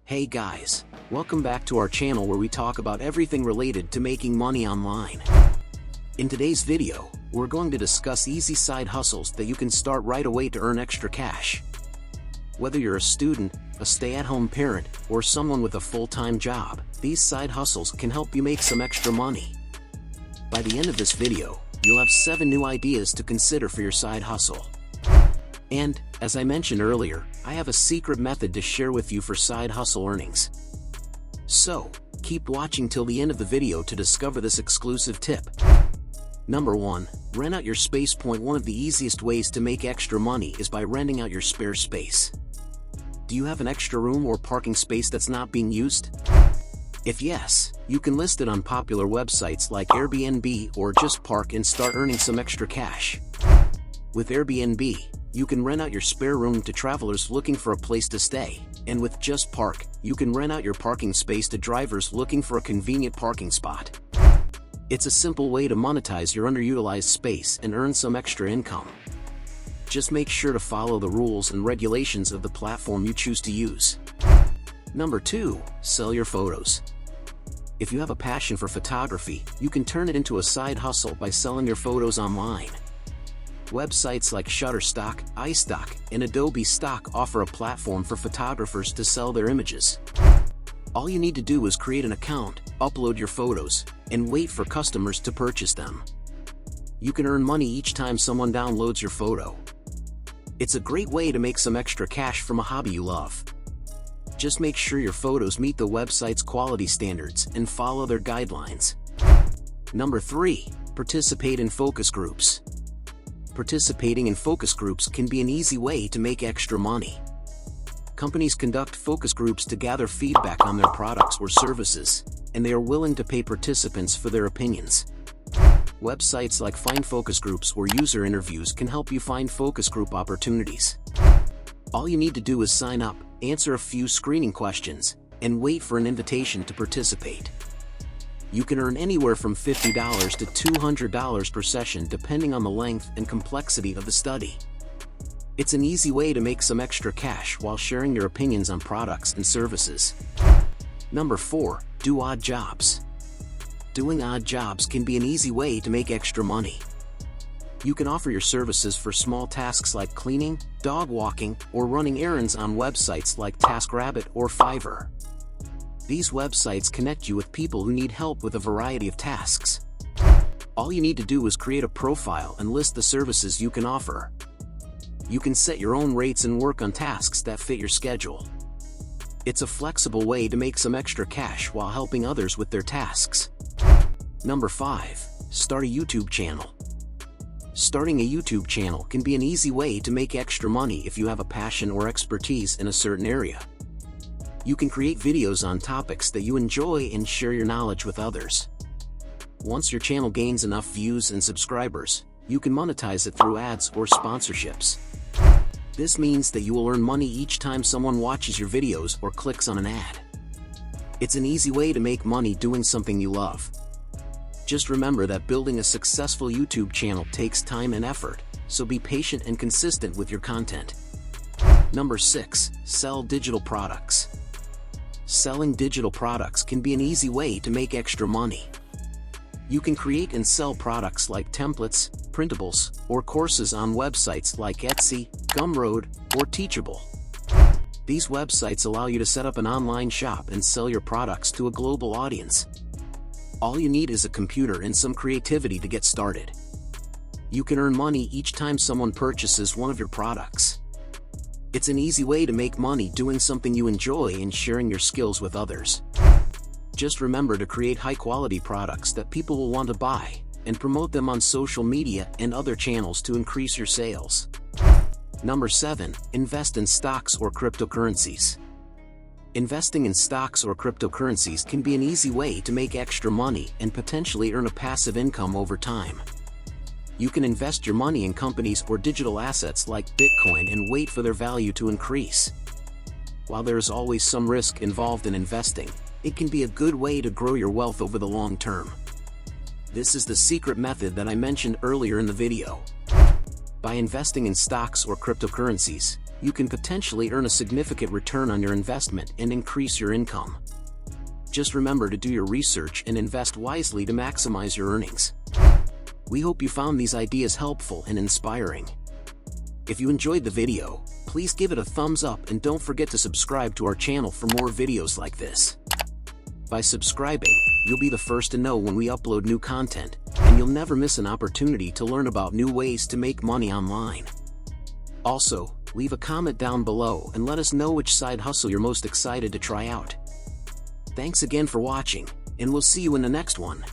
Hey guys, welcome back to our channel where we talk about everything related to making money online. In today's video, we're going to discuss easy side hustles that you can start right away to earn extra cash. Whether you're a student, a stay-at-home parent, or someone with a full-time job, these side hustles can help you make some extra money. By the end of this video, you'll have 7 new ideas to consider for your side hustle. And, as I mentioned earlier, I have a secret method to share with you for side hustle earnings. So, keep watching till the end of the video to discover this exclusive tip. Number 1. Rent out your space. One of the easiest ways to make extra money is by renting out your spare space. Do you have an extra room or parking space that's not being used? If yes, you can list it on popular websites like Airbnb or Just Park and start earning some extra cash. With Airbnb, you can rent out your spare room to travelers looking for a place to stay, and with Just Park, you can rent out your parking space to drivers looking for a convenient parking spot. It's a simple way to monetize your underutilized space and earn some extra income. Just make sure to follow the rules and regulations of the platform you choose to use. Number 2. Sell your photos. If you have a passion for photography, you can turn it into a side hustle by selling your photos online. Websites like Shutterstock, iStock, and Adobe Stock offer a platform for photographers to sell their images. All you need to do is create an account, upload your photos, and wait for customers to purchase them. You can earn money each time someone downloads your photo. It's a great way to make some extra cash from a hobby you love. Just make sure your photos meet the website's quality standards and follow their guidelines. Number 3. Participate in focus groups. Participating in focus groups can be an easy way to make extra money. Companies conduct focus groups to gather feedback on their products or services, and they are willing to pay participants for their opinions. Websites like Find Focus Groups or user interviews can help you find focus group opportunities. All you need to do is sign up, answer a few screening questions, and wait for an invitation to participate. You can earn anywhere from $50 to $200 per session depending on the length and complexity of the study. It's an easy way to make some extra cash while sharing your opinions on products and services. Number 4. Do odd jobs. Doing odd jobs can be an easy way to make extra money. You can offer your services for small tasks like cleaning, dog walking, or running errands on websites like TaskRabbit or Fiverr. These websites connect you with people who need help with a variety of tasks. All you need to do is create a profile and list the services you can offer. You can set your own rates and work on tasks that fit your schedule. It's a flexible way to make some extra cash while helping others with their tasks. Number 5. Start a YouTube channel. Starting a YouTube channel can be an easy way to make extra money if you have a passion or expertise in a certain area. You can create videos on topics that you enjoy and share your knowledge with others. Once your channel gains enough views and subscribers, you can monetize it through ads or sponsorships. This means that you will earn money each time someone watches your videos or clicks on an ad. It's an easy way to make money doing something you love. Just remember that building a successful YouTube channel takes time and effort, so be patient and consistent with your content. Number 6. Sell digital products. Selling digital products can be an easy way to make extra money. You can create and sell products like templates, printables, or courses on websites like Etsy, Gumroad, or Teachable. These websites allow you to set up an online shop and sell your products to a global audience. All you need is a computer and some creativity to get started. You can earn money each time someone purchases one of your products. It's an easy way to make money doing something you enjoy and sharing your skills with others. Just remember to create high-quality products that people will want to buy, and promote them on social media and other channels to increase your sales. Number 7. Invest in stocks or cryptocurrencies. Investing in stocks or cryptocurrencies can be an easy way to make extra money and potentially earn a passive income over time. You can invest your money in companies or digital assets like Bitcoin and wait for their value to increase. While there is always some risk involved in investing, it can be a good way to grow your wealth over the long term. This is the secret method that I mentioned earlier in the video. By investing in stocks or cryptocurrencies, you can potentially earn a significant return on your investment and increase your income. Just remember to do your research and invest wisely to maximize your earnings. We hope you found these ideas helpful and inspiring. If you enjoyed the video, please give it a thumbs up and don't forget to subscribe to our channel for more videos like this. By subscribing, you'll be the first to know when we upload new content, and you'll never miss an opportunity to learn about new ways to make money online. Also, leave a comment down below and let us know which side hustle you're most excited to try out. Thanks again for watching, and we'll see you in the next one.